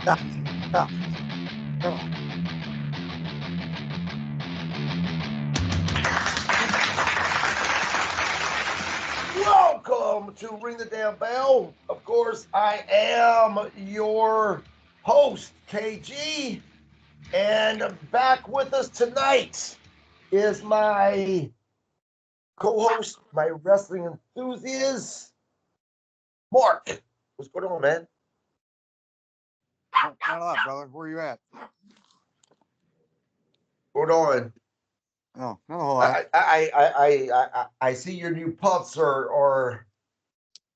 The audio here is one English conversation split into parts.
Yeah, yeah, yeah. Welcome to Ring the Damn Bell. Of course, I am your host, KG, and back with us tonight is my co-host, my wrestling enthusiast, Mark. What's going on, man? Not a lot, brother. Where are you at? Going on? Oh, not a whole lot. I see your new pups are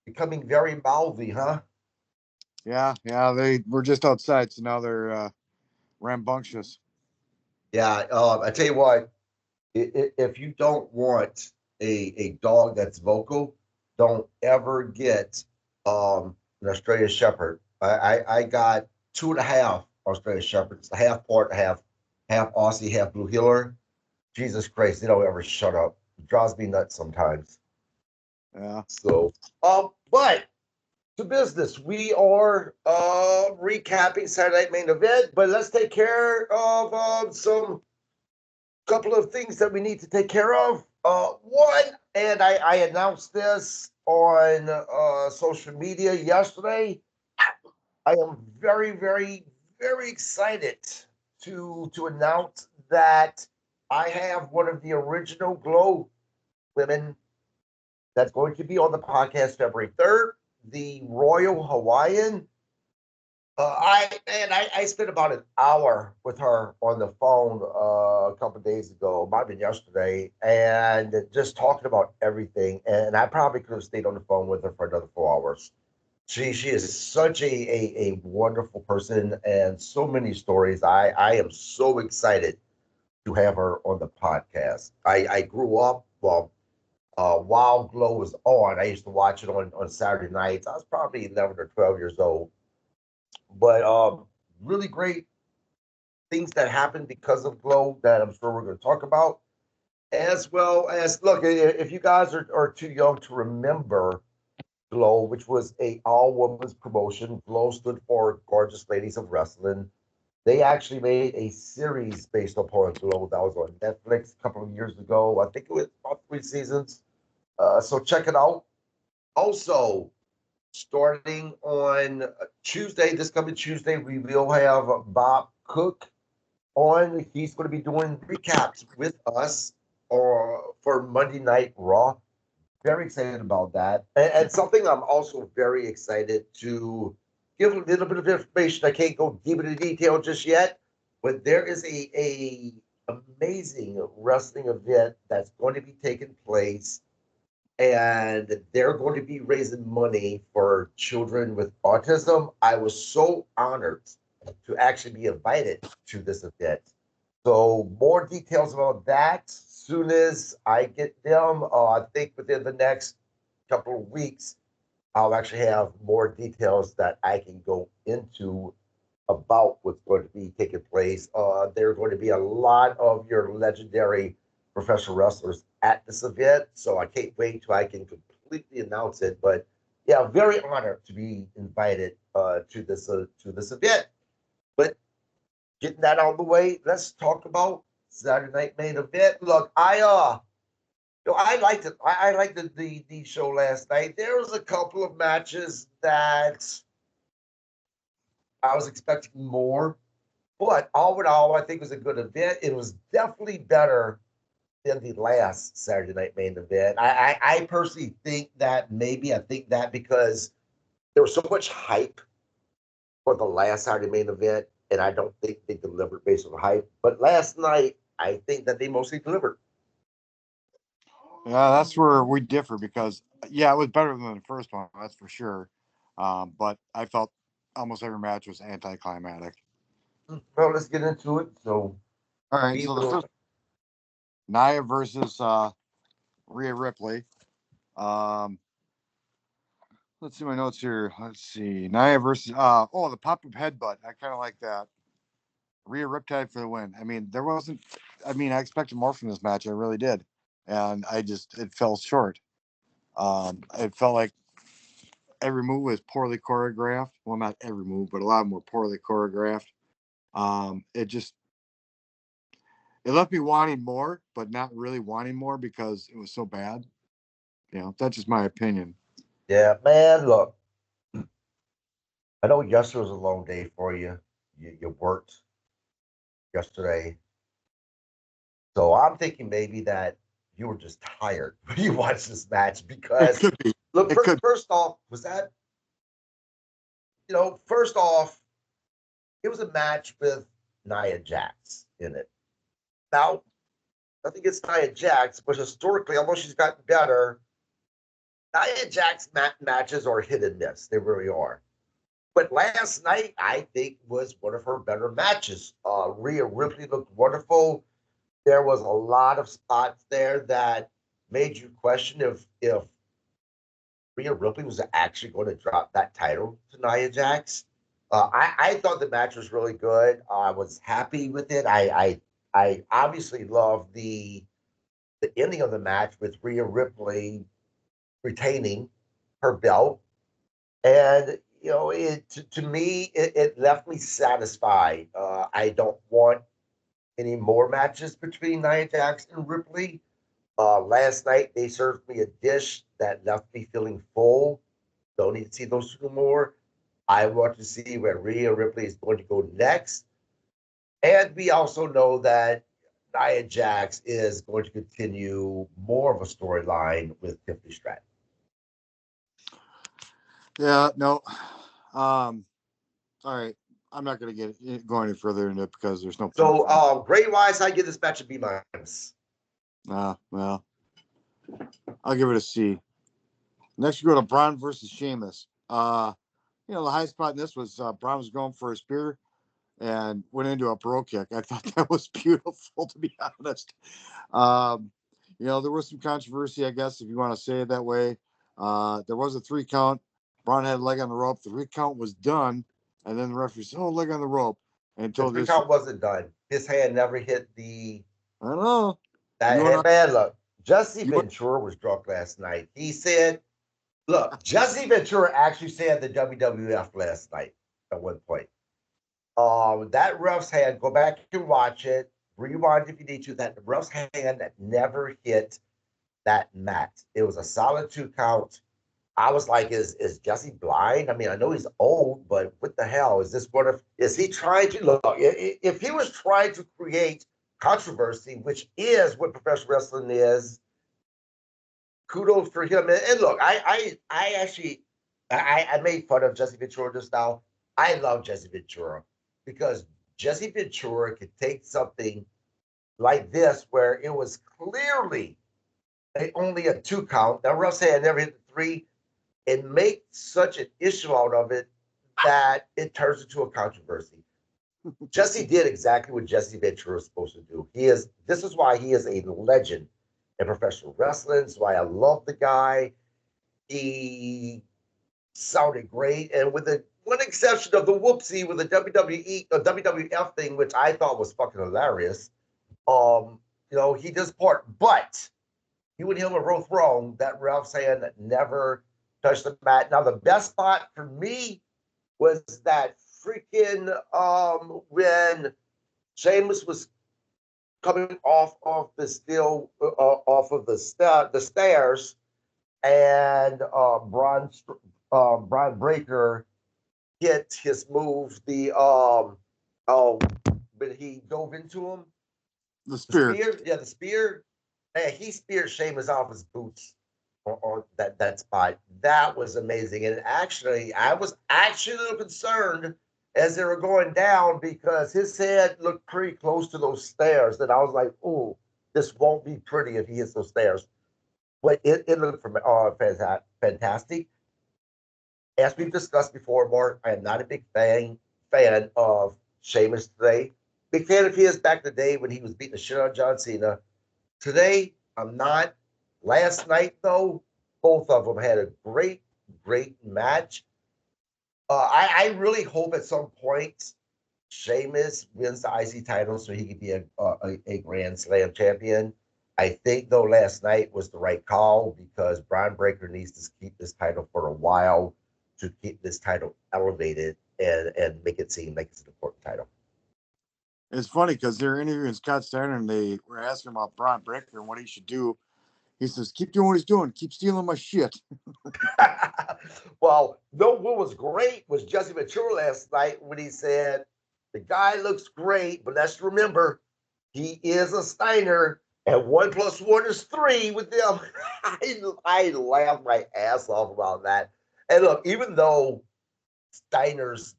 becoming very mouthy, huh? Yeah. They were just outside, so now they're rambunctious. Yeah. I tell you what, if you don't want a dog that's vocal, don't ever get an Australian Shepherd. I got two and a half Australian Shepherds, half part, half Aussie, half Blue Heeler. Jesus Christ, they don't ever shut up. It drives me nuts sometimes. Yeah. So, but to business, we are recapping Saturday Night Main Event, but let's take care of some couple of things that we need to take care of. One, and I announced this on social media yesterday. I am very excited to announce that I have one of the original Glow women that's going to be on the podcast February 3rd, the Royal Hawaiian. I spent about an hour with her on the phone a couple of days ago, might have been yesterday, and just talking about everything. And I probably could have stayed on the phone with her for another 4 hours. She is such a wonderful person and so many stories. I am so excited to have her on the podcast. I grew up while Glow was on. I used to watch it on Saturday nights. I was probably 11 or 12 years old, but really great things that happened because of Glow that I'm sure we're going to talk about, as well as look. If you guys are too young to remember Glow, which was a all women's promotion, Glow stood for Gorgeous Ladies of Wrestling. They actually made a series based upon Glow that was on Netflix a couple of years ago. I think it was about 3 seasons. So check it out. Also, starting on Tuesday, this coming Tuesday, we will have Bob Cook on. He's going to be doing recaps with us or for Monday Night Raw. Very excited about that. And something I'm also very excited to give a little bit of information. I can't go deep into detail just yet, but there is a amazing wrestling event that's going to be taking place, and they're going to be raising money for children with autism. I was so honored to actually be invited to this event. So more details about that soon as I get them. I think within the next couple of weeks, I'll actually have more details that I can go into about what's going to be taking place. There are going to be a lot of your legendary professional wrestlers at this event, so I can't wait till I can completely announce it. But yeah, very honored to be invited to this event. But getting that out of the way, let's talk about Saturday Night Main Event. Look, I liked it. I liked the show last night. There was a couple of matches that I was expecting more, but all in all, I think it was a good event. It was definitely better than the last Saturday Night Main Event. I personally think that maybe I think that because there was so much hype for the last Saturday Main Event, and I don't think they delivered based on the hype. But last night, I think that they mostly delivered. Yeah, that's where we differ because yeah, it was better than the first one, that's for sure. But I felt almost every match was anticlimactic. Well, let's get into it. So All right, we so the will. first Nia versus Rhea Ripley. Um, let's see my notes here. Let's see Nia versus the pop up headbutt. I kind of like that. Rhea Riptide for the win. I mean, there wasn't. I mean, I expected more from this match. I really did, and it fell short. It felt like every move was poorly choreographed. Well, not every move, but a lot of them were poorly choreographed. It just it left me wanting more, but not really wanting more because it was so bad. That's just my opinion. Yeah, man. Look, I know yesterday was a long day for you. You worked yesterday, so I'm thinking maybe that you were just tired when you watched this match It because could be. look, It could. first off, was that first off, it was a match with Nia Jax in it. Now, nothing against Nia Jax, but historically, although she's gotten better, Nia Jax matches are hit and miss. They really are. But last night, I think, was one of her better matches. Rhea Ripley looked wonderful. There was a lot of spots there that made you question if Rhea Ripley was actually going to drop that title to Nia Jax. I thought the match was really good. I was happy with it. I obviously love the ending of the match with Rhea Ripley retaining her belt, and to me it left me satisfied. I don't want any more matches between Nia Jax and Ripley. Last night they served me a dish that left me feeling full. Don't need to see those two more. I want to see where Rhea Ripley is going to go next. And we also know that Nia Jax is going to continue more of a storyline with Tiffany Stratton. Yeah. No. All right. I'm not going to go any further into it because there's no point. So, grade wise, I give this match a B minus. Well, I'll give it a C. Next, you go to Braun versus Sheamus. The high spot in this was Braun was going for a spear and went into a pro kick. I thought that was beautiful, to be honest. There was some controversy, I guess, if you want to say it that way. There was a 3 count. Braun had a leg on the rope. The 3 count was done, and then the referee said, "Oh, leg on the rope." And The told 3 this, count wasn't done. His hand never hit the. I don't know. That man, look, Jesse Ventura was drunk last night. He said, "Look, Jesse Ventura actually said the WWF last night at one point. That ref's hand, go back and watch it, rewind if you need to. That ref's hand that never hit that mat. It was a solid 2 count. I was like, is Jesse blind? I mean, I know he's old, but what the hell is this? Is he trying to look? If he was trying to create controversy, which is what professional wrestling is, kudos for him. And look, I actually I made fun of Jesse Ventura just now. I love Jesse Ventura because Jesse Ventura could take something like this where it was clearly only a 2 count. Now Russ had never hit the 3 and make such an issue out of it that it turns into a controversy. Jesse did exactly what Jesse Ventura is supposed to do. This is why he is a legend in professional wrestling. That's why I love the guy. He sounded great. And with the one exception of the whoopsie with the WWE or WWF thing, which I thought was fucking hilarious. He does part, but you and him are both wrong. That ref's hand never touched the mat. Now, the best spot for me was that freaking when Sheamus was coming off of the off of the stairs, and Braun Breaker hit his move. When he dove into him, the spear. The spear. Man, he speared Sheamus off his boots on that spot. That was amazing. And actually, I was actually a little concerned as they were going down because his head looked pretty close to those stairs. And I was like, oh, this won't be pretty if he hits those stairs. But it looked fantastic. As we've discussed before, Mark, I am not a big fan of Sheamus today. Big fan of his back in the day when he was beating the shit out of John Cena. Today, I'm not. Last night, though, both of them had a great, great match. I really hope at some point Sheamus wins the IC title so he can be a Grand Slam champion. I think, though, last night was the right call because Braun Breaker needs to keep this title for a while. to keep this title elevated and make it seem like it's an important title. It's funny because they're interviewing Scott Steiner and they were asking about Braun Breaker and what he should do. He says, keep doing what he's doing. Keep stealing my shit. Well, no, what was great was Jesse Ventura last night when he said, the guy looks great, but let's remember, he is a Steiner, and 1+1 is 3 with them. I laughed my ass off about that. And look, even though Steiner's,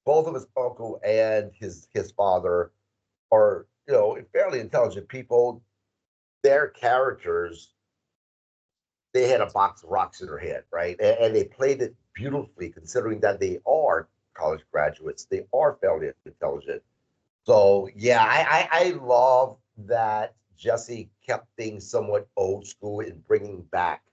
both of his uncle and his father are, fairly intelligent people, their characters, they had a box of rocks in their head, right? And they played it beautifully, considering that they are college graduates. They are fairly intelligent. So yeah, I love that Jesse kept things somewhat old school in bringing back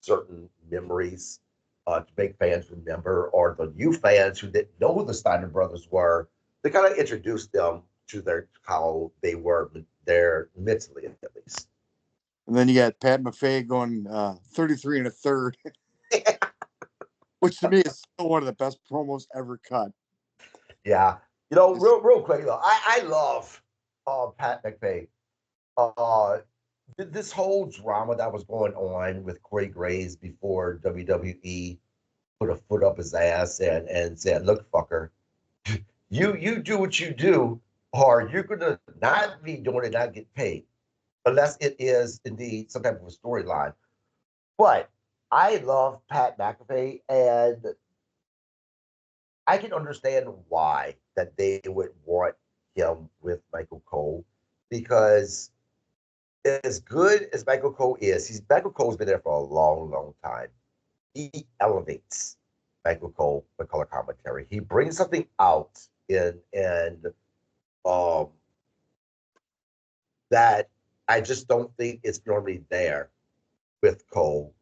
certain memories to make fans remember, or the new fans who didn't know who the Steiner brothers were. They kind of introduced them to their how they were there mentally, at least. And then you got Pat McAfee going 33 and a third, which to me is still one of the best promos ever cut. Yeah, real quick though, I love Pat McAfee. Uh, this whole drama that was going on with Corey Graves before WWE put a foot up his ass and said, "Look, fucker, you do what you do, or you're gonna not be doing it, not get paid, unless it is indeed some type of a storyline." But I love Pat McAfee, and I can understand why that they would want him with Michael Cole, because as good as Michael Cole is, Michael Cole's been there for a long, long time. He elevates Michael Cole with color commentary. He brings something out in and um that I just don't think it's normally there with Cole.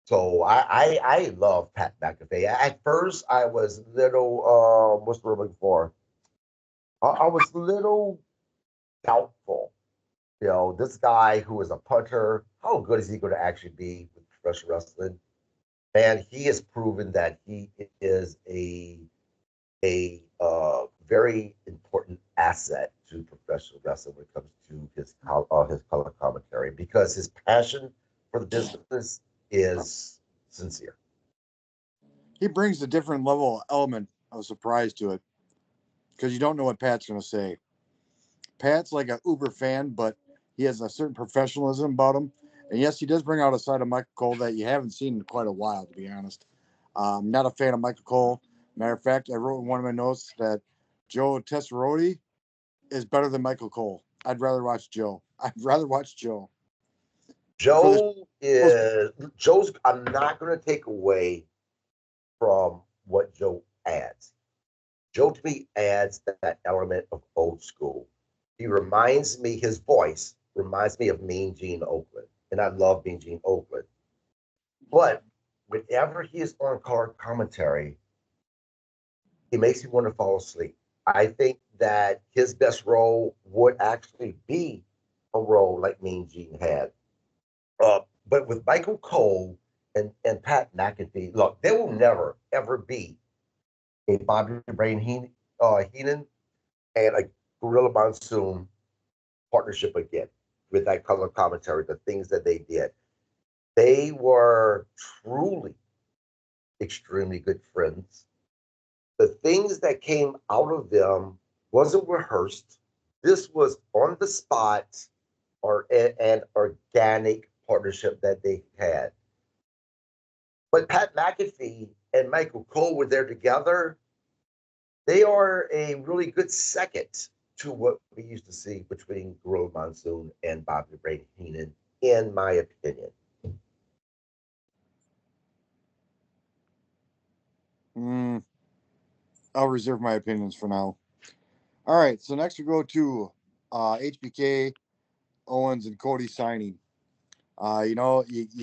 So I love Pat McAfee. At first, I was little what's the word I'm looking for? I was little doubtful. This guy who is a punter, how good is he going to actually be with professional wrestling? And he has proven that he is a very important asset to professional wrestling when it comes to his color commentary, because his passion for the business is sincere. He brings a different level of element of surprise to it because you don't know what Pat's going to say. Pat's like an Uber fan, but he has a certain professionalism about him. And yes, he does bring out a side of Michael Cole that you haven't seen in quite a while, to be honest. I'm not a fan of Michael Cole. Matter of fact, I wrote in one of my notes that Joe Tessaroli is better than Michael Cole. I'd rather watch Joe. I'd rather watch Joe. Joe's. I'm not going to take away from what Joe adds. Joe to me adds that element of old school. He reminds me, his voice reminds me of Mean Gene Oakland, and I love Mean Gene Oakland. But whenever he is on color commentary, he makes me want to fall asleep. I think that his best role would actually be a role like Mean Gene had. But with Michael Cole and Pat McAfee, look, there will never, ever be a Bobby Brain Heenan and a Gorilla Monsoon partnership again with that color commentary, the things that they did. They were truly extremely good friends. The things that came out of them wasn't rehearsed. This was on the spot or an organic partnership that they had. But Pat McAfee and Michael Cole were there together. They are a really good second to what we used to see between Gorilla Monsoon and Bobby Ray Heenan, in my opinion. I'll reserve my opinions for now. All right, so next we go to HBK, Owens, and Cody signing. You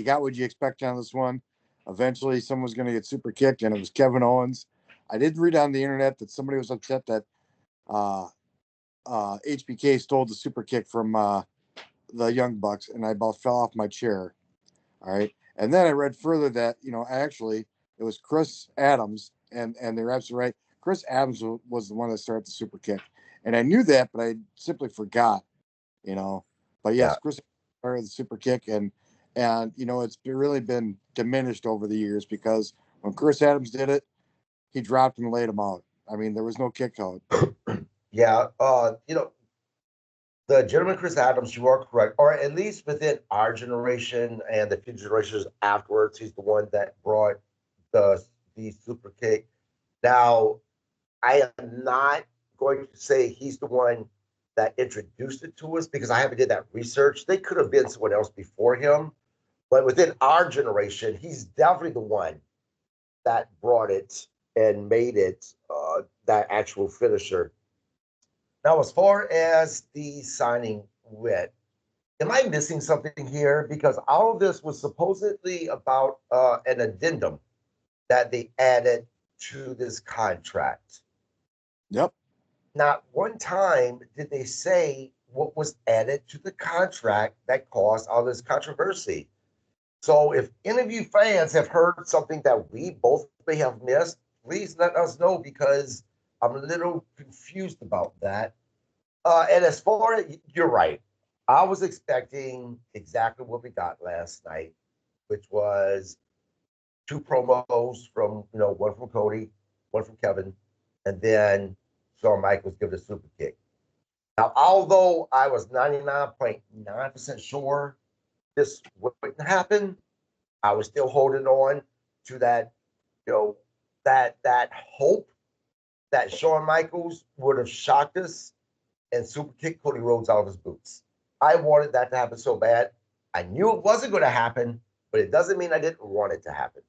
got what you expect on this one. Eventually, someone's going to get super kicked, and it was Kevin Owens. I did read on the internet that somebody was upset that HBK stole the super kick from the Young Bucks, and I about fell off my chair. All right. And then I read further that, actually, it was Chris Adams, and they're absolutely right. Chris Adams was the one that started the super kick, and I knew that, but I simply forgot, you know. But Yeah. yes, Chris started the super kick, and it's really been diminished over the years because when Chris Adams did it, he dropped him and laid him out. I mean, there was no kick out. Yeah. The gentleman Chris Adams, you are correct, or at least within our generation and the few generations afterwards, he's the one that brought the the super kick. Now, I am not going to say he's the one that introduced it to us because I haven't did that research. They could have been someone else before him, but within our generation, he's definitely the one that brought it and made it that actual finisher. Now, as far as the signing went, am I missing something here? Because all of this was supposedly about an addendum that they added to this contract. Yep. Not one time did they say what was added to the contract that caused all this controversy. So, if any of you fans have heard something that we both may have missed, please let us know because I'm a little confused about that. And as far as you're right, I was expecting exactly what we got last night, which was two promos from one from Cody, one from Kevin, and then Shawn Michaels give a super kick. Now, although I was 99.9% sure this wouldn't happen, I was still holding on to that, you know, that hope that Shawn Michaels would have shocked us and super kick Cody Rhodes out of his boots. I wanted that to happen so bad. I knew it wasn't going to happen, but it doesn't mean I didn't want it to happen.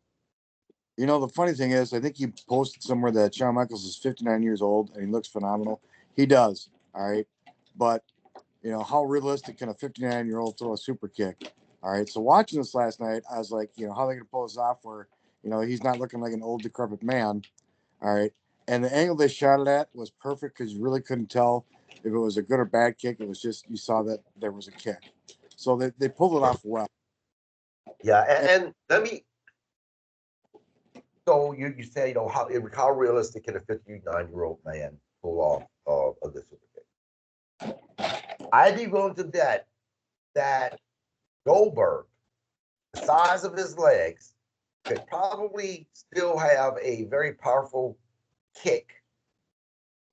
The funny thing is, I think he posted somewhere that Shawn Michaels is 59 years old and he looks phenomenal. He does, all right. But how realistic can a 59-year-old throw a super kick? All right. So watching this last night, I was like, how are they gonna pull this off where he's not looking like an old decrepit man? All right. And the angle they shot it at was perfect because you really couldn't tell if it was a good or bad kick. It was just you saw that there was a kick. So they pulled it off well. Yeah, and let me. So you say how realistic can a 59-year-old man pull off of the super kick? I'd be willing to bet that Goldberg, the size of his legs, could probably still have a very powerful kick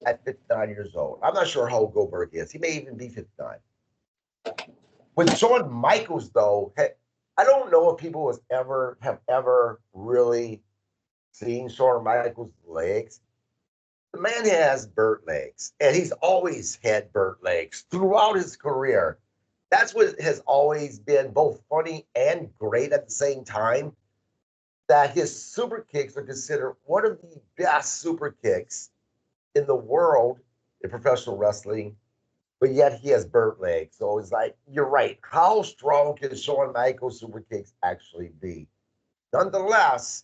at 59 years old. I'm not sure how old Goldberg is. He may even be 59. With Shawn Michaels, though, I don't know if people have ever really seen Shawn Michaels' legs. The man has burnt legs, and he's always had burnt legs throughout his career. That's what has always been both funny and great at the same time. That his super kicks are considered one of the best super kicks in the world in professional wrestling, but yet he has burnt legs. So it's like, you're right. How strong can Shawn Michaels super kicks actually be? Nonetheless,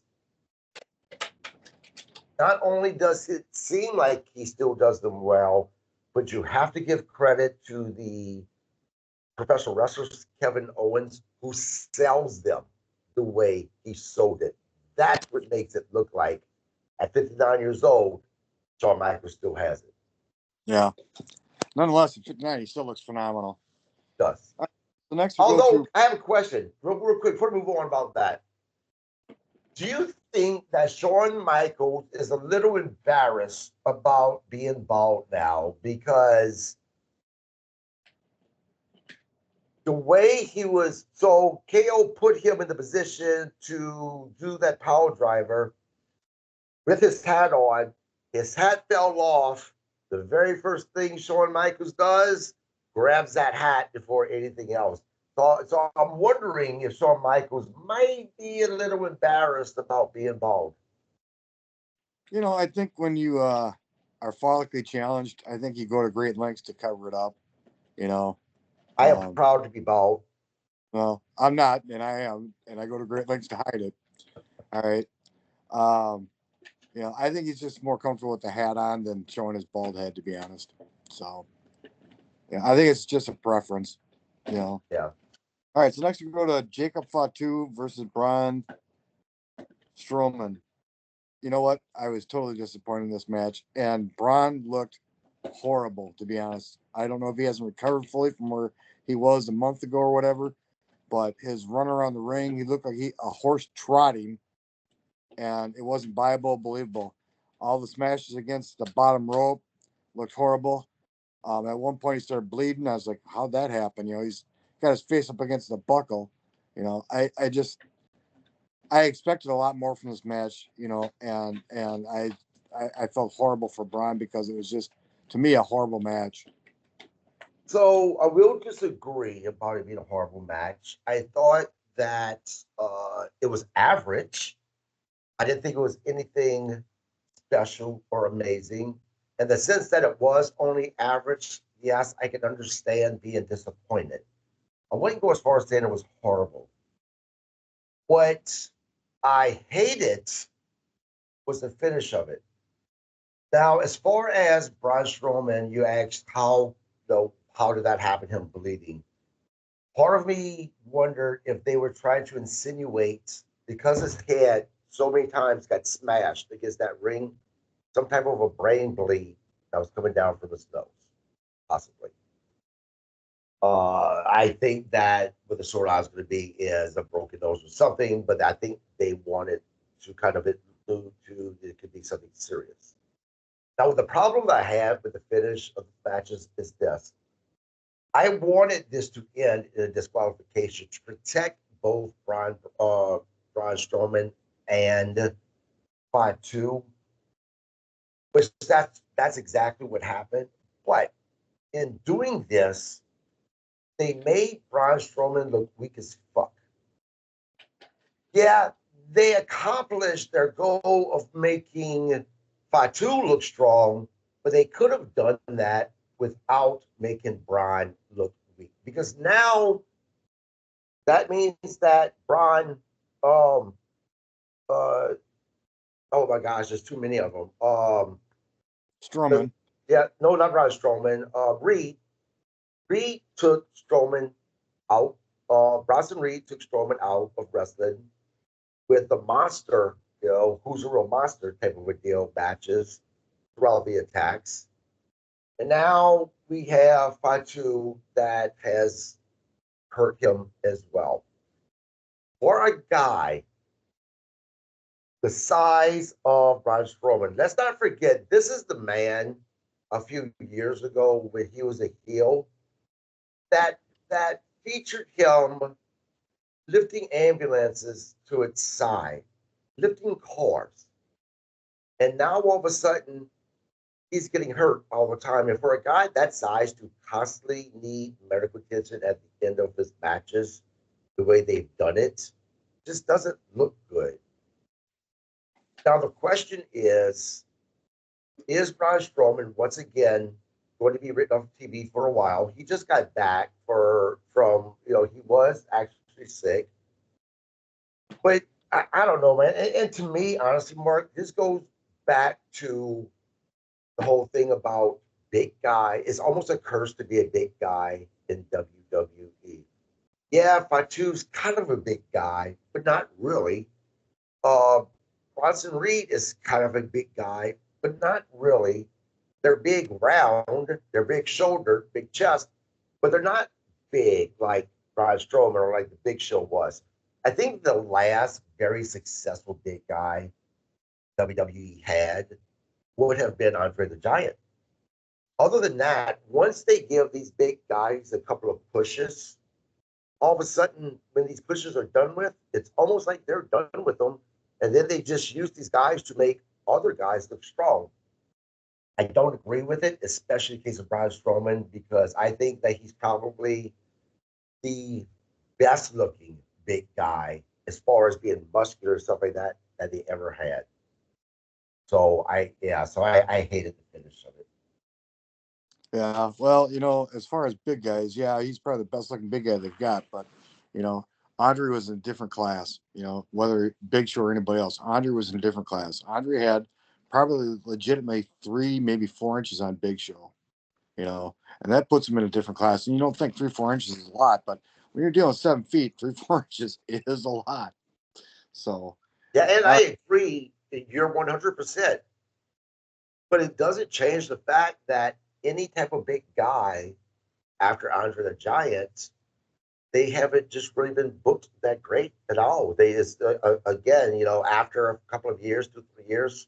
not only does it seem like he still does them well, but you have to give credit to the professional wrestlers, Kevin Owens, who sells them the way he sold it. That's what makes it look like at 59 years old, Shawn Michaels still has it. Yeah. Nonetheless, at 59, he still looks phenomenal. Does. The next we go Although, through. I have a question, real quick, before we move on about that. Do you think that Shawn Michaels is a little embarrassed about being bald now because the way he was, so KO put him in the position to do that power driver with his hat on. His hat fell off. The very first thing Shawn Michaels does, grabs that hat before anything else. So I'm wondering if Shawn Michaels might be a little embarrassed about being bald. I think when you are follically challenged, I think you go to great lengths to cover it up. You know, I am um, proud to be bald. well, I'm not, and I am, and I go to great lengths to hide it. All right. Um, I think he's just more comfortable with the hat on than showing his bald head, to be honest. So, yeah, I think it's just a preference. Yeah. All right. So next we go to Jacob Fatu versus Braun Strowman. You know what? I was totally disappointed in this match, and Braun looked horrible, to be honest. I don't know if he hasn't recovered fully from where he was a month ago or whatever, but his run around the ring, he looked like a horse trotting, and it wasn't viable, believable. All the smashes against the bottom rope looked horrible. At one point, he started bleeding. I was like, how'd that happen? You know, he's got his face up against the buckle. You know, I expected a lot more from this match, you know, and I felt horrible for Braun because it was just, to me, a horrible match. So I will disagree about it being a horrible match. I thought that it was average. I didn't think it was anything special or amazing. In the sense that it was only average, yes, I can understand being disappointed. I wouldn't go as far as saying it was horrible. What I hated was the finish of it. Now, as far as Braun Strowman, you asked how did that happen? Him bleeding. Part of me wondered if they were trying to insinuate because his head so many times got smashed against that ring, some type of a brain bleed that was coming down from his nose, possibly. I think that what the storyline is going to be is a broken nose or something, but I think they wanted to kind of allude to it could be something serious. Now, the problem that I have with the finish of the matches is this. I wanted this to end in a disqualification to protect both Braun Strowman and Fatu, which that's exactly what happened. But in doing this, they made Braun Strowman look weak as fuck. Yeah, they accomplished their goal of making Fatu look strong, but they could have done that without making Braun look weak. Because now that means that Braun, um, uh, oh my gosh, there's too many of them. Strowman. Yeah, no, not Braun Strowman. Reed took Strowman out. Bronson Reed took Strowman out of wrestling with the monster, who's a real monster type of a deal matches throughout the attacks. And now we have Fatu that has hurt him as well. For a guy the size of Braun Strowman, let's not forget this is the man a few years ago when he was a heel that featured him lifting ambulances to its side, lifting cars. And now all of a sudden, he's getting hurt all the time. And for a guy that size to constantly need medical attention at the end of his matches, the way they've done it, just doesn't look good. Now, the question is Braun Strowman once again going to be written off TV for a while? He just got back from he was actually sick, but I don't know, man. And to me, honestly, Mark, this goes back to the whole thing about big guy. It's almost a curse to be a big guy in WWE. Yeah, Fatu's kind of a big guy, but not really. Uh, Bronson Reed is kind of a big guy, but not really. They're big round, they're big shouldered, big chest, but they're not big like Braun Strowman or like the Big Show was. I think the last very successful big guy WWE had would have been Andre the Giant. Other than that, once they give these big guys a couple of pushes, all of a sudden, when these pushes are done with, it's almost like they're done with them. And then they just use these guys to make other guys look strong. I don't agree with it, especially in the case of Braun Strowman, because I think that he's probably the best looking big guy as far as being muscular and stuff like that they ever had. So I hated the finish of it. Yeah, well, as far as big guys, yeah, he's probably the best looking big guy they've got. But you know, Andre was in a different class. Whether Big Show or anybody else, Andre was in a different class. Andre had probably legitimately 3, maybe 4 inches on Big Show. And that puts him in a different class. And you don't think 3, 4 inches is a lot, but when you're dealing with 7 feet, 3, 4 inches is a lot. So, Yeah, and All right. I agree. You're 100%. But it doesn't change the fact that any type of big guy after Andre the Giant, they haven't just really been booked that great at all. They just, again, after a couple of years, 2, 3 years,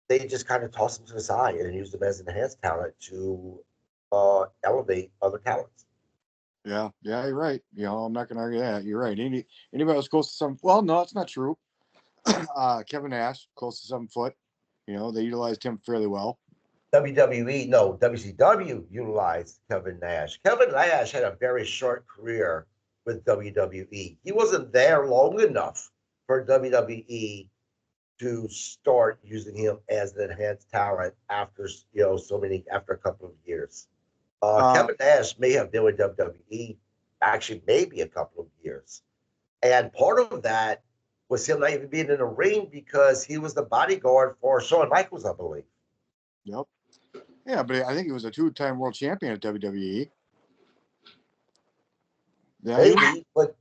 they just kind of toss them to the side and use them as enhanced talent to elevate other talents. Yeah, yeah, you're right. I'm not gonna argue that. You're right. Anybody else close to some? Well, no, it's not true. Kevin Nash, close to 7 foot. They utilized him fairly well. WWE, no, WCW utilized Kevin Nash. Kevin Nash had a very short career with WWE. He wasn't there long enough for WWE to start using him as an enhanced talent after after a couple of years. Uh, Kevin Nash may have been with WWE actually maybe a couple of years, and part of that was him not even being in the ring because he was the bodyguard for Shawn Michaels, I believe. yep. Yeah, but I think he was a two-time world champion at WWE. Yeah, he was. Maybe, but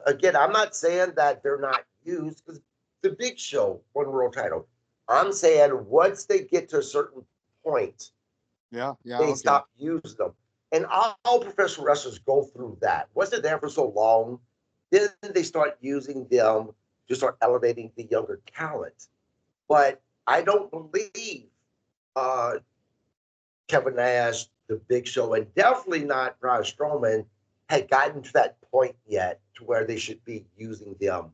again, I'm not saying that they're not used because the Big Show won world title. I'm saying once they get to a certain point, Yeah, yeah, they okay. stop using them. And all professional wrestlers go through that. Once they're there for so long, then they start using them to start elevating the younger talent. But I don't believe uh, Kevin Nash, the Big Show, and definitely not Braun Strowman had gotten to that point yet to where they should be using them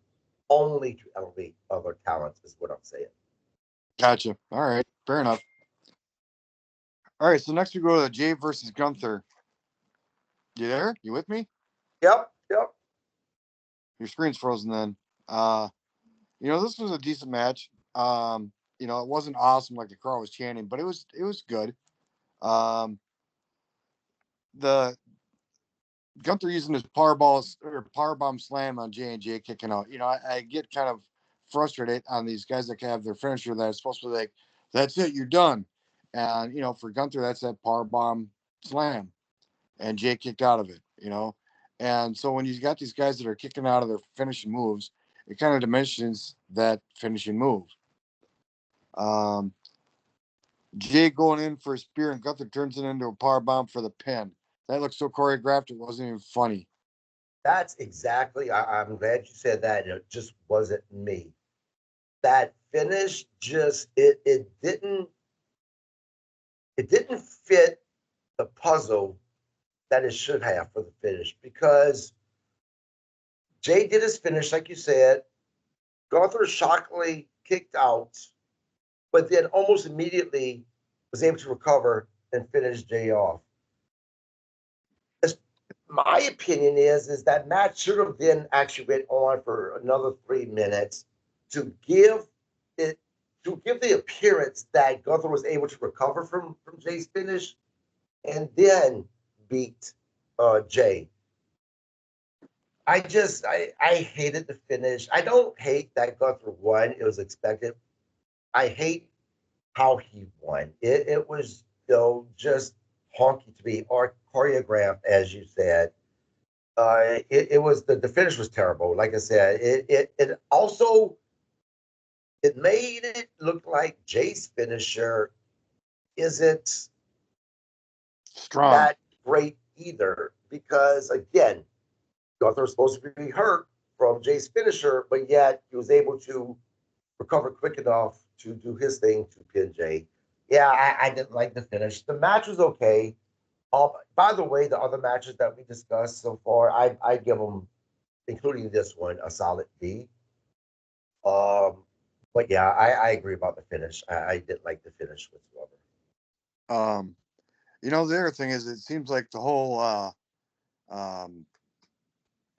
only to elevate other talents, is what I'm saying. Gotcha. All right, fair enough. All right, so next we go to Jay versus Gunther. You there? You with me? Yep, yep. Your screen's frozen then. Uh, this was a decent match. It wasn't awesome like the crowd was chanting, but it was good. Um, the Gunther using his power bomb slam on J&J kicking out. I get kind of frustrated on these guys that have their finisher that is supposed to be like, that's it, you're done. And for Gunther, that's that power bomb slam, and Jay kicked out of it. And so when you got these guys that are kicking out of their finishing moves, it kind of diminishes that finishing move. Um, Jay going in for a spear and Gunther turns it into a power bomb for the pin. That looked so choreographed, it wasn't even funny. That's exactly. I'm glad you said that. It just wasn't me. That finish just it didn't fit the puzzle that it should have for the finish because Jay did his finish, like you said. Gunther shockingly kicked out, but then almost immediately was able to recover and finish Jay off. As my opinion is that match should have then actually went on for another 3 minutes to give it to give the appearance that Gunther was able to recover from Jay's finish and then beat Jay. I hated the finish. I don't hate that Gunther won. It was expected. I hate how he won. It was just honky to me or choreographed, as you said. It was the finish was terrible. Like I said, it also it made it look like Jay's finisher isn't Strong. that great either. Because again, Gunther was supposed to be hurt from Jay's finisher, but yet he was able to recover quick enough to do his thing to pin Jay. Yeah, I didn't like the finish. The match was okay. By the way, the other matches that we discussed so far, I give them, including this one, a solid B. Um, but yeah, I agree about the finish. I didn't like the finish whatsoever. Um, the other thing is, it seems like the whole um,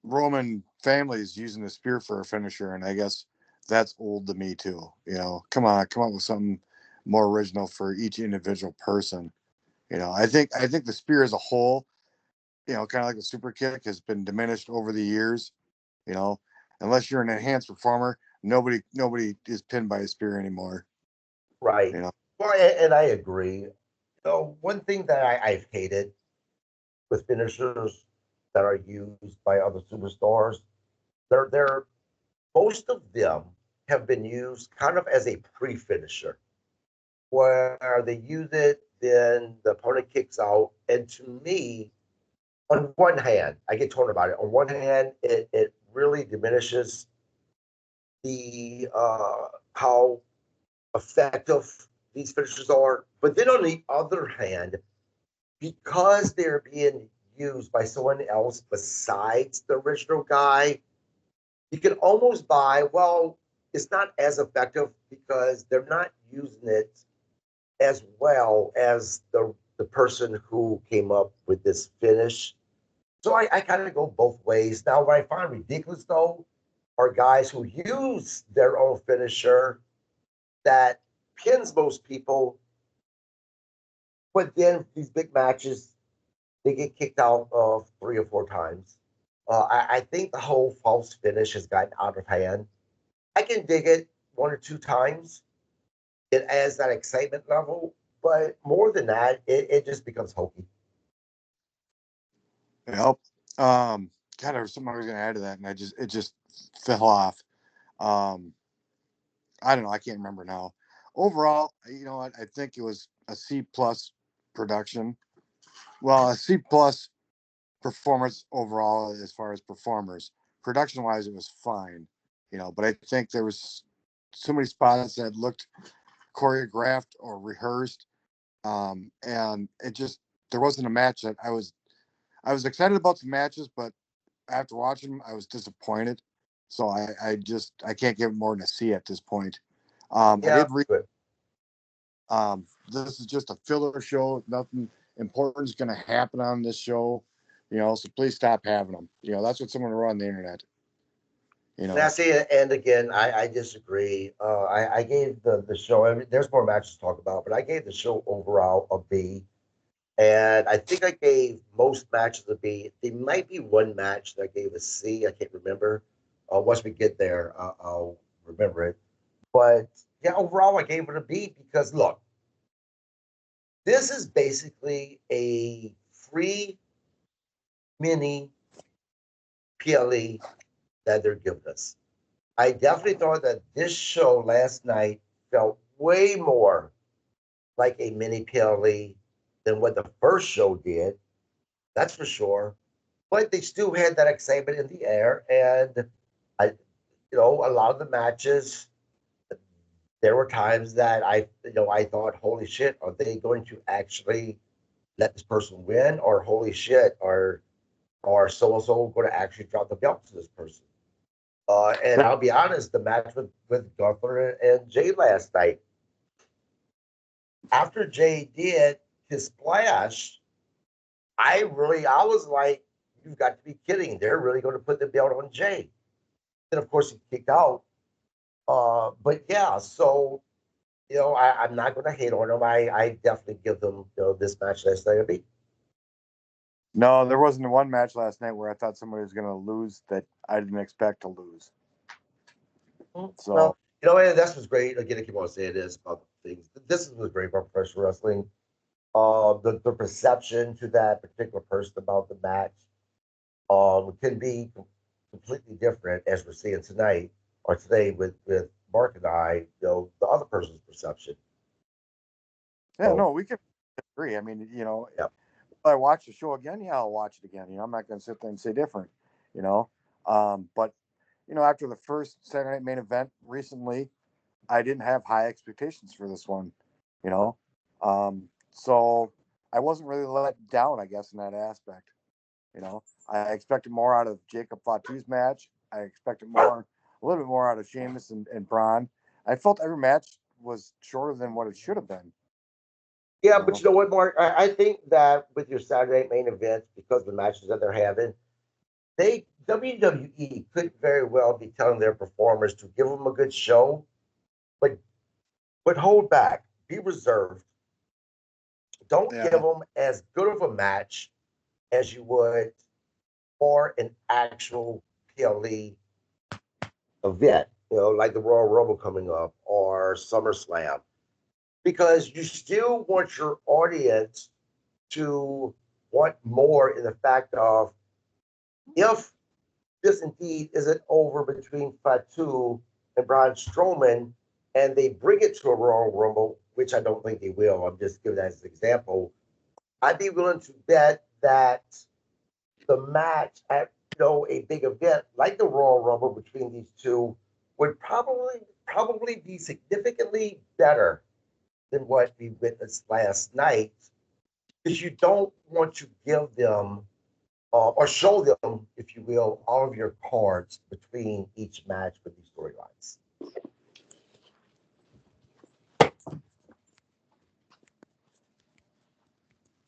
Roman family is using the spear for a finisher, and I guess that's old to me too. Come on with something more original for each individual person. I think the spear as a whole, kind of like the super kick, has been diminished over the years. You know, unless you're an enhanced performer, nobody is pinned by a spear anymore. Right. You know, Well, and I agree. So one thing that I've hated with finishers that are used by other superstars, they're most of them have been used kind of as a pre-finisher, where they use it, then the opponent kicks out. And to me, on one hand, I get torn about it. On one hand, it really diminishes the how effective these finishers are. But then on the other hand, because they're being used by someone else besides the original guy, you can almost buy, well, it's not as effective because they're not using it as well as the person who came up with this finish. So I kind of go both ways. Now, what I find ridiculous though are guys who use their own finisher that pins most people, but then these big matches, they get kicked out of 3 or 4 times. I think the whole false finish has gotten out of hand. I can dig it 1 or 2 times. It adds that excitement level, but more than that, it just becomes hokey. Yep. God, there was something I was going to add to that, and it just fell off. Um, I don't know. I can't remember now. Overall, you know what? I think it was a C plus production. Well, a C plus performance overall as far as performers. Production wise, it was fine, you know. But I think there was so many spots that looked choreographed or rehearsed, and it just there wasn't a match that I was excited about the matches, but after watching them, I was disappointed. So I can't give it more than a C at this point. I Yeah, did read. but This is just a filler show. Nothing important is going to happen on this show, you know. So please stop having them. You know, that's what someone wrote on the internet. You and I know, see it. And again, I disagree. I gave the show. I mean, there's more matches to talk about, but I gave the show overall a B. And I think I gave most matches a B. There might be one match that I gave a C. I can't remember. Once we get there, I'll remember it. But yeah, overall, I gave it a B because look, this is basically a free mini PLE that they're giving us. I definitely thought that this show last night felt way more like a mini PLE than what the first show did. That's for sure. But they still had that excitement in the air, and I, a lot of the matches, there were times that I thought, holy shit, are they going to actually let this person win, or holy shit, are so and so going to actually drop the belt to this person? And I'll be honest, the match with Gunther and Jay last night, after Jay did his splash, I was like, you've got to be kidding. They're really going to put the belt on Jay. Then, of course, he kicked out. But yeah, so, I'm not going to hate on them. I definitely give them, this match last night a B. no, there wasn't one match last night where I thought somebody was going to lose that I didn't expect to lose. So Well, and that's what's great. Again, I keep on saying this about things. This is what's great about professional wrestling. The perception to that particular person about the match can be completely different as we're seeing tonight or today with Mark and I, the other person's perception. yeah, So no, we can agree. I mean, you know, yeah. if I watch the show again, yeah, I'll watch it again. You know, I'm not going to sit there and say different. You know, but you know, after the first Saturday Night Main Event recently, I didn't have high expectations for this one, you know. So I wasn't really let down, I guess, in that aspect. You know, I expected more out of Jacob Fatu's match. I expected a little bit more out of Sheamus and Braun. I felt every match was shorter than what it should have been. Yeah, You but know, you know what, Mark? I think that with your Saturday Night Main events, because of the matches that they're having, WWE could very well be telling their performers to give them a good show, but hold back, be reserved. Don't give yeah, them as good of a match as you would for an actual PLE event, like the Royal Rumble coming up or SummerSlam, because you still want your audience to want more in the fact of if this indeed is an over between Fatu and Braun Strowman, and they bring it to a Royal Rumble, which I don't think they will. I'm just giving that as an example. I'd be willing to bet that the match at a big event like the Royal Rumble between these two would probably be significantly better than what we witnessed last night, because you don't want to give them or show them, if you will, all of your cards between each match with these storylines.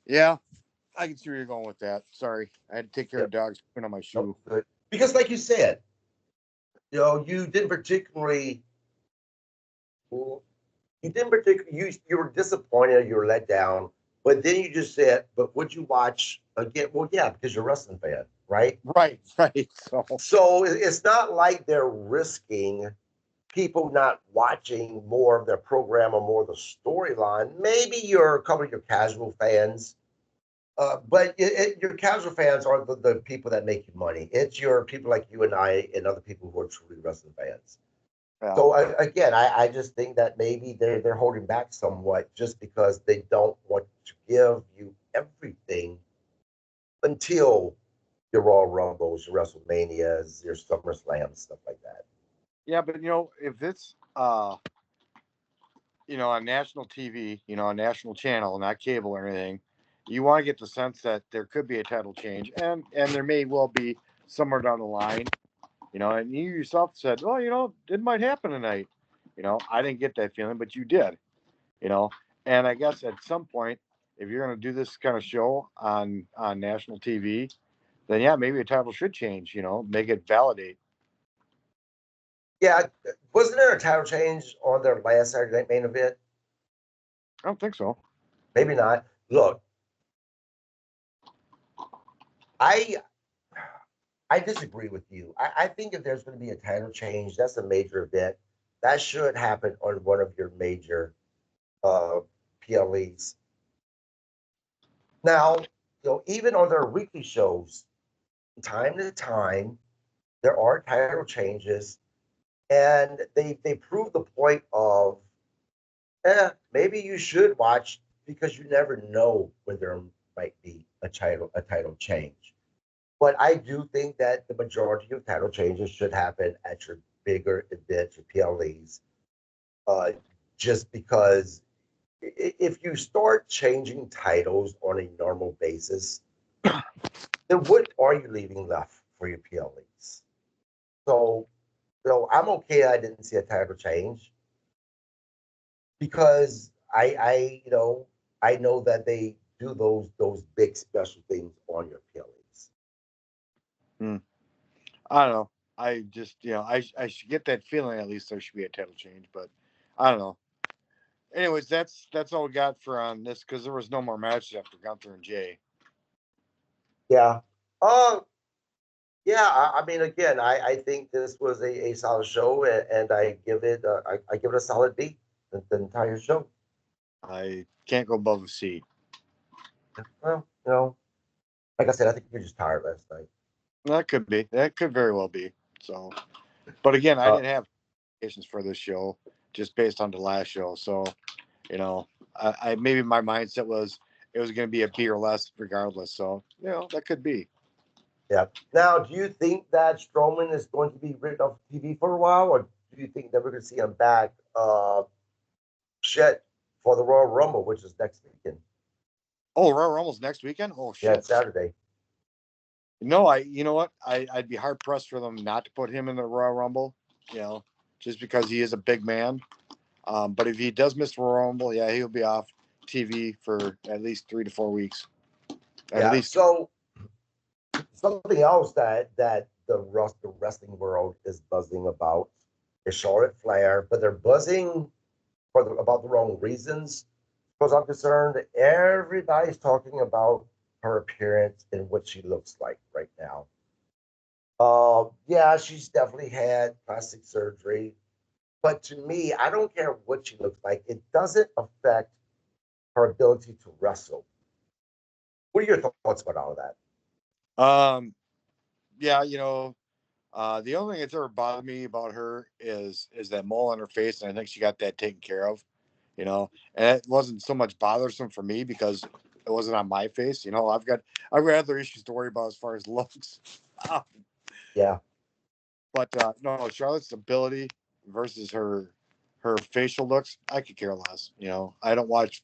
Yeah, I can see where you're going with that. Sorry, I had to take care Yep. of dogs putting on my shoe. Oh, good. Because, like you said, you didn't particularly. You were disappointed, you were let down, but then you just said, "But would you watch again?" Well, yeah, because you're a wrestling fan, right? Right. So it's not like they're risking people not watching more of their program or more of the storyline. Maybe you're a couple of your casual fans, but your casual fans are the people that make you money. It's your people like you and I and other people who are truly wrestling fans. Yeah. So again, I just think that maybe they're holding back somewhat just because they don't want to give you everything until your Royal Rumbles, your WrestleManias, your SummerSlams, stuff like that. Yeah, but if it's on national TV, on national channel, not cable or anything, you want to get the sense that there could be a title change, and there may well be somewhere down the line, and you yourself said, well, it might happen tonight. I didn't get that feeling, but you did, and I guess at some point, if you're going to do this kind of show on national TV, then yeah, maybe a title should change, make it validate. Yeah, wasn't there a title change on their last Saturday Night Main Event? I don't think so. Maybe not. Look, I I disagree with you. I think if there's going to be a title change, that's a major event. That should happen on one of your major uh, PLEs. Now, even on their weekly shows, time to time, there are title changes, and they prove the point of, maybe you should watch because you never know when there might be a title change. But I do think that the majority of title changes should happen at your bigger events, your PLEs, uh, just because if you start changing titles on a normal basis, then what are you leaving left for your PLEs? So, I'm okay. I didn't see a title change because I know that they do those big special things on your PLEs. I don't know. I just, I should get that feeling at least there should be a title change, but I don't know. Anyways, that's all we got for on this because there was no more matches after Gunther and Jay. Yeah. Yeah. I mean, again, I think this was a solid show, and I give it a solid B. The entire show. I can't go above a C. Well, like I said, I think we are just tired last night. That could be. That could very well be. So, but again, I Uh, didn't have expectations for this show just based on the last show. So, I maybe my mindset was it was going to be a B or less regardless. So, that could be. yeah. Now, do you think that Strowman is going to be written off TV for a while, or do you think that we're going to see him back? Shit, for the Royal Rumble, which is next weekend. Oh, Royal Rumble's next weekend. Oh Yeah, shit. it's Saturday. No, you know what? I'd be hard pressed for them not to put him in the Royal Rumble, just because he is a big man. But if he does miss the Royal Rumble, yeah, he'll be off TV for at least 3 to 4 weeks. At Yeah. least. So something else that the wrestling world is buzzing about is Charlotte Flair, but they're buzzing about the wrong reasons. As far as I'm concerned, everybody's talking about her appearance and what she looks like right now. Yeah, she's definitely had plastic surgery, but to me, I don't care what she looks like. It doesn't affect her ability to wrestle. What are your thoughts about all of that? Um, yeah, The only thing that's ever bothered me about her is that mole on her face, and I think she got that taken care of. And it wasn't so much bothersome for me because it wasn't on my face. I've got other issues to worry about as far as looks. Um, Yeah. but no, Charlotte's ability versus her facial looks, I could care less. I don't watch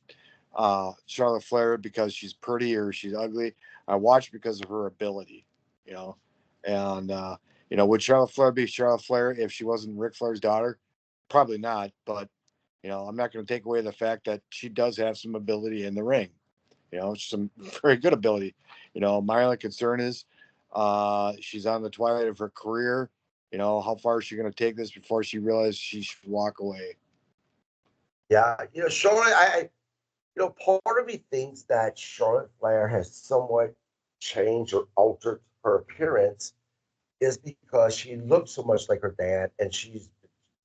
Charlotte Flair because she's pretty or she's ugly. I watch because of her ability. You know, and would Charlotte Flair be Charlotte Flair if she wasn't Ric Flair's daughter? Probably not. But I'm not going to take away the fact that she does have some ability in the ring. Some very good ability. My only concern is she's on the twilight of her career. How far is she going to take this before she realizes she should walk away? Yeah. Charlotte, part of me thinks that Charlotte Flair has somewhat changed or altered her appearance is because she looks so much like her dad and she's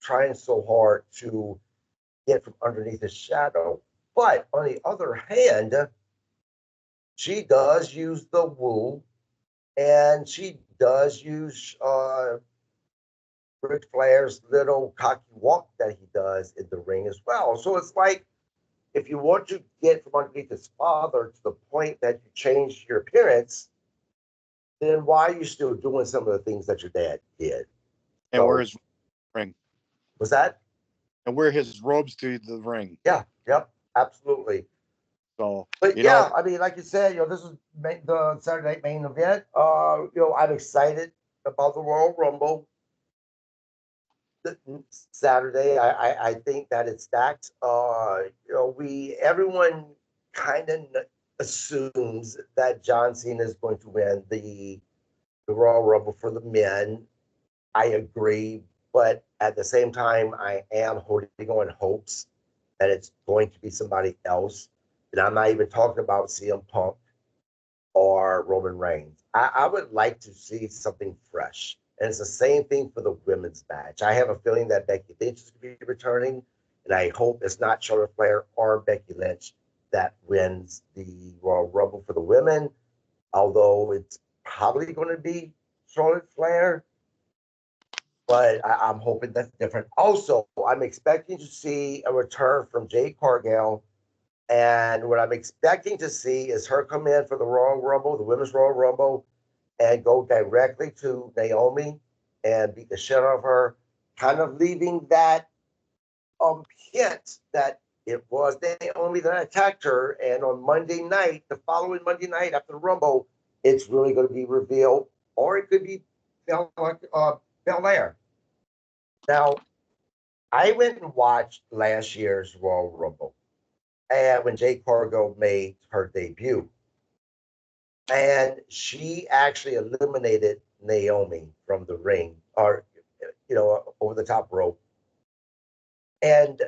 trying so hard to get from underneath his shadow. But on the other hand, she does use the woo and she does use Ric Flair's little cocky walk that he does in the ring as well. So it's like if you want to get from underneath his father to the point that you change your appearance, then why are you still doing some of the things that your dad did? And wear So his ring. was that? And wear his robes to the ring. Yeah, yep, absolutely. So, But yeah, I mean, like you said, this is the Saturday night main event. I'm excited about the Royal Rumble. Saturday, I think that it's stacked. Everyone kind of assumes that John Cena is going to win the Royal Rumble for the men. I agree, but at the same time, I am holding on hopes that it's going to be somebody else. And I'm not even talking about CM Punk or Roman Reigns. I would like to see something fresh. And it's the same thing for the women's match. I have a feeling that Becky Lynch is going to be returning, and I hope it's not Charlotte Flair or Becky Lynch that wins the Royal Rumble for the women, although it's probably going to be Charlotte Flair. But I'm hoping that's different. Also, I'm expecting to see a return from Jade Cargill. And what I'm expecting to see is her come in for the Royal Rumble, the Women's Royal Rumble, and go directly to Naomi and beat the shit out of her, kind of leaving that hint that it was Naomi that attacked her. And on Monday night, the following Monday night after the Rumble, it's really going to be revealed, or it could be Belair. Now, I went and watched last year's Royal Rumble, and when Jade Cargill made her debut, and she actually eliminated Naomi from the ring, or over the top rope, and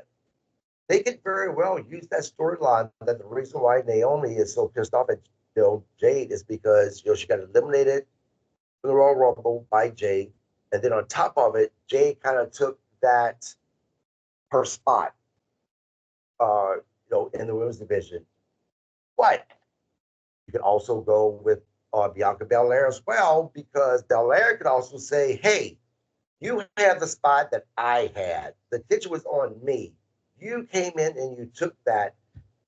they could very well use that storyline that the reason why Naomi is so pissed off at Jade is because she got eliminated from the Royal Rumble by Jade, and then on top of it, Jade kind of took that her spot, in the women's division. But you can also go with Bianca Belair as well, because Belair could also say, hey, you have the spot that I had. The kitchen was on me. You came in and you took that.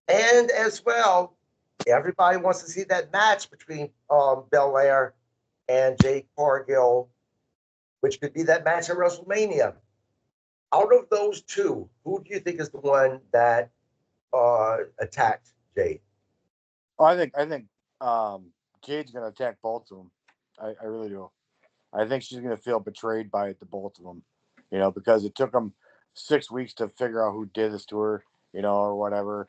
And as well, everybody wants to see that match between Belair and Jade Cargill, which could be that match at WrestleMania. Out of those two, who do you think is the one that attacked Jade? Oh, I think Jade's gonna attack both of them. I really do. I think she's gonna feel betrayed by the both of them. Because it took them 6 weeks to figure out who did this to her, or whatever,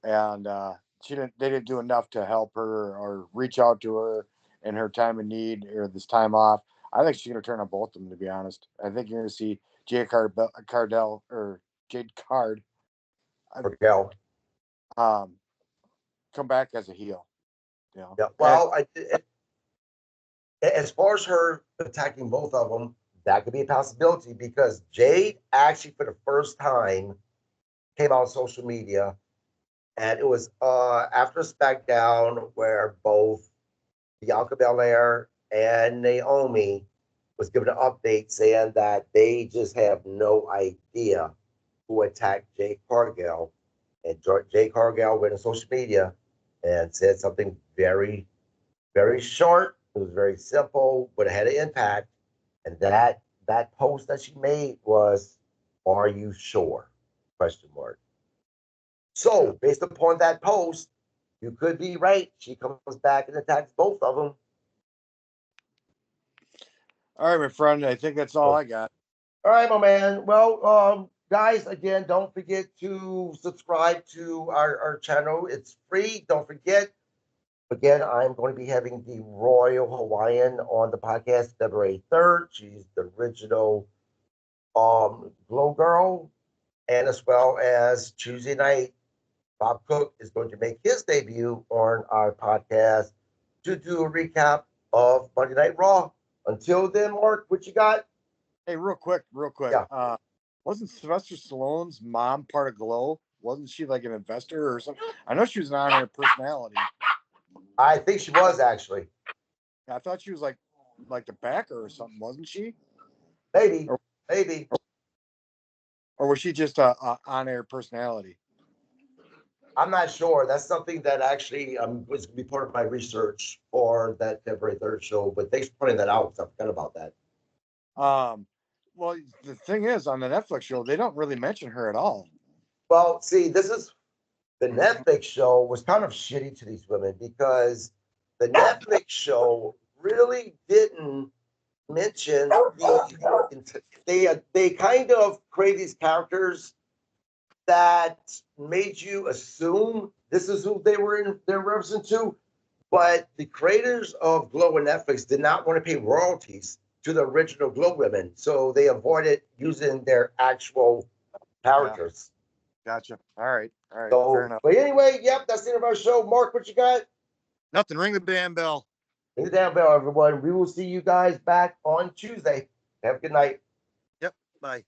and they didn't do enough to help her or reach out to her in her time of need or this time off. I think she's gonna turn on both of them. To be honest, I think you're gonna see Cardell or Jade Card Cargill. um, come back as a heel. Yeah. And Well, as far as her attacking both of them, that could be a possibility because Jade actually, for the first time, came out on social media, and it was after SmackDown where both Bianca Belair and Naomi was giving an update saying that they just have no idea who attacked Jay Cargill. And Jay Cargill went on social media and said something very, very short. It was very simple, but it had an impact. And that post that she made was, "Are you sure?" Question mark. So based upon that post, you could be right. She comes back and attacks both of them. All right, my friend. I think that's all I got. All right, my man. Well, guys, again, don't forget to subscribe to our channel. It's free. Don't forget. Again, I'm going to be having the Royal Hawaiian on the podcast February 3rd. She's the original Glow Girl. And as well as Tuesday night, Bob Cook is going to make his debut on our podcast to do a recap of Monday Night Raw. Until then, Mark, what you got? Hey, real quick. Yeah. Wasn't Sylvester Stallone's mom part of Glow? Wasn't she like an investor or something? I know she was an on-air personality. I think she was actually. I thought she was like the backer or something, wasn't she? Maybe. Maybe. Or was she just a on-air personality? I'm not sure. That's something that actually was going to be part of my research for that February 3rd show. But thanks for pointing that out, 'cause I forgot about that. Well, the thing is, on the Netflix show, they don't really mention her at all. Well, see, this is the Netflix show was kind of shitty to these women because the Netflix show really didn't mention they kind of create these characters that made you assume this is who they're referencing to. But the creators of Glow and Netflix did not want to pay royalties to the original Glow women, so they avoided using their actual characters. Gotcha. All right. Fair So, enough. but anyway, yep, that's the end of our show. Mark, what you got? Nothing. Ring the damn bell. Ring the damn bell, everyone. We will see you guys back on Tuesday. Have a good night. Yep. Bye.